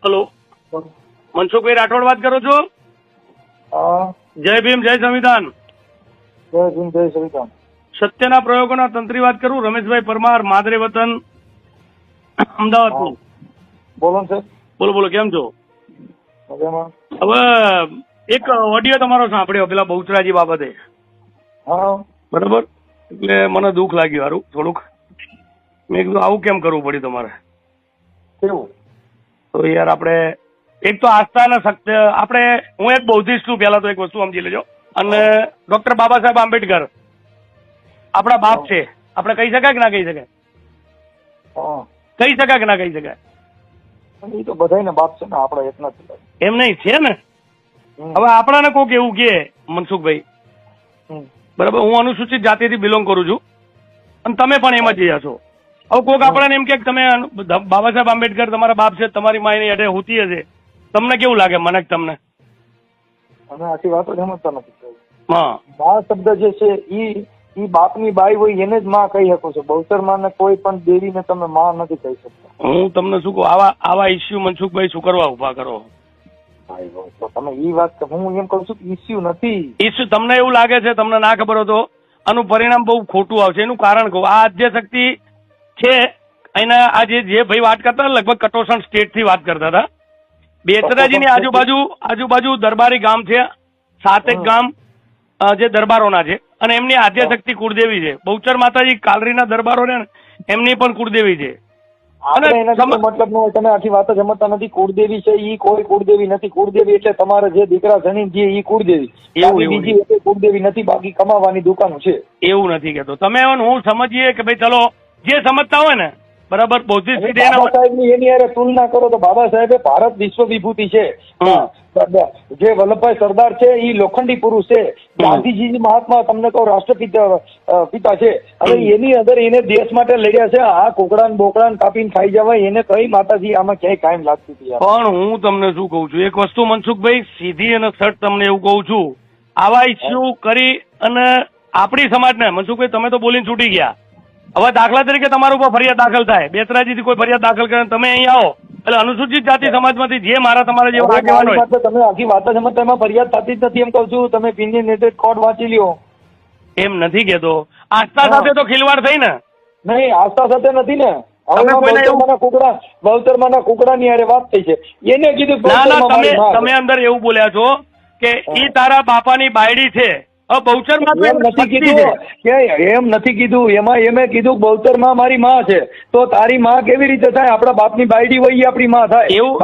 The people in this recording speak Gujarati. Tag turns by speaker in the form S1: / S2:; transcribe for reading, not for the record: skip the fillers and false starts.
S1: હલો, મનસુખભાઈ રાઠોડ વાત કરો છો?
S2: હા,
S1: જય ભીમ, જય સંવિધાન.
S2: જય ભીમ, જય સંવિધાન.
S1: સત્યના પ્રયોગોના તંત્રી વાત કરું. રમેશભાઈ પરમાર, માદરે વતન, અમદાવાદથી.
S2: બોલો ને સાહેબ.
S1: બોલો બોલો, કેમ છો?
S2: મજામાં.
S1: હવે એક ઓડિયો તમારો સાંભળ્યો પેલા બહુચરાજી બાબતે,
S2: હા,
S1: બરાબર? એટલે મને દુઃખ લાગ્યું હારું થોડુંક. મેં કીધું આવું કેમ કરવું પડ્યું તમારે?
S2: કેવું?
S1: તો યાર આપણે એક તો આસ્થા અને સત્ય, આપણે હું એક બૌદ્ધિસ્ટ છું. પહેલા તો એક વસ્તુ સમજી લેજો. અને ડોક્ટર બાબા સાહેબ આંબેડકર આપણા બાપ છે. આપણે કહી શકાય કે ના કહી શકાય?
S2: હા,
S1: કહી શકાય કે ના કહી શકાય?
S2: એ તો બધાયને બાપ છે ને, આપણા એક નથી.
S1: એમ નહીં છે ને. હવે આપણાને કોક એવું કે મનસુખભાઈ, બરાબર, હું અનુસૂચિત જાતિથી બિલોંગ કરું છું અને તમે પણ એમાં જયા છો. હવે કોક આપણને એમ કે તમે બાબા સાહેબ આંબેડકર તમારા બાપ છે, તમારી માયની અડે હોતી હશે, તમને કેવું લાગે? મને તમને
S2: અમે આખી વાતો સમજતા નથી.
S1: હા,
S2: બા શબ્દ જે છે ઈ બાપની બાઈ હોય એને જ માં કહી શકો છો. બહુચર માં ને કોઈ પણ દેવીને તમે માં નથી કહી શકતા.
S1: હું તમને શું કહું, આવા ઇસ્યુ મનસુખભાઈ શું કરવા ઉભા કરો?
S2: તો તમે ઈ વાત, હું એમ કહું છું કે ઇસ્યુ નથી.
S1: ઇસ્યુ તમને એવું લાગે છે, તમને ના ખબર હતો, આનું પરિણામ બહુ ખોટું આવશે. એનું કારણ કહું, આ આદ્યશક્તિ છે એના આ જે ભાઈ વાત કરતા હતા, લગભગ કટોસણ સ્ટેટ થી વાત કરતા હતા. બેચરાજીની આજુબાજુ દરબારી ગામ છે, 7 ગામ જે દરબારોના છે, અને એમની આદ્યશક્તિ કુળદેવી છે. બહુચર માતાજી કાલરીના દરબારો ને એમની પણ કુળદેવી છે.
S2: આપણે એના મતલબ નો, તમે આખી વાત જ સમજતા નથી. કુળદેવી છે ઈ કોઈ કુળદેવી નથી. કુળદેવી એટલે તમારે જે દીકરા જણી જે ઈ કુળદેવી. બીજી એટલે કુળદેવી નથી, બાકી કમાવાની દુકાનો છે.
S1: એવું નથી કેતો તમે. હું સમજીએ કે ભાઈ ચલો જે સમજતા હોય ને, બરાબર, બૌદ્ધિક
S2: બાબા સાહેબની એની હારે તુલના કરો તો બાબા સાહેબે ભારત વિશ્વ વિભૂતિ છે. જે વલ્લભભાઈ સરદાર છે ઈ લોખંડી પુરુષ છે. ગાંધીજી મહાત્મા તમને કહો રાષ્ટ્રપિતા છે. અને એની અંદર એને દેશ માટે લડ્યા છે. આ કોકડાન બોકડાન કાપીને ખાઈ જવાય એને કઈ માતાજી આમાં ક્યાંય કાયમ લાગતી હતી.
S1: પણ હું તમને શું કઉ છું, એક વસ્તુ મનસુખભાઈ સીધી અને સટ તમને એવું કઉ છું, આવા ઇસ્યુ કરી અને આપણી સમાજને, મનસુખભાઈ તમે તો બોલીને છૂટી ગયા. હવે દાખલા તરીકે તમારા ઉપર ફરિયાદ દાખલ થાય, બેચરાજીથી કોઈ ફરિયાદ દાખલ કરે, તમે અહીં આવો એટલે અનુસૂચિત જાતિ સમાજમાંથી જે તમારા જેવા આગેવાન હોય,
S2: તમે આખી વાત સમજતા, એમાં ફરિયાદ થતી જ નથી. એમ કહું છું, તમે ઓપિનિયનેટેડ કોડ વાંચી લ્યો.
S1: એમ નથી કેતો. આસ્થા સાથે તો ખિલવાડ થઈ ને?
S2: નહીં, આસ્થા સાથે નથી ને. બહુચરમાના કુકડાની હારે વાત થઈ છે. એને કીધું
S1: તમે અંદર એવું બોલ્યા છો કે ઈ તારા બાપાની બાયડી છે. બહુચરમાં
S2: એમ નથી કીધું કે એમ નથી કીધું. એમાં એમે કીધું બહુચરમાં મારી માં છે. તો તારી માં કેવી રીતે થાય? આપણા બાપની બાયડી હોય એ આપણી માં થાય એવું?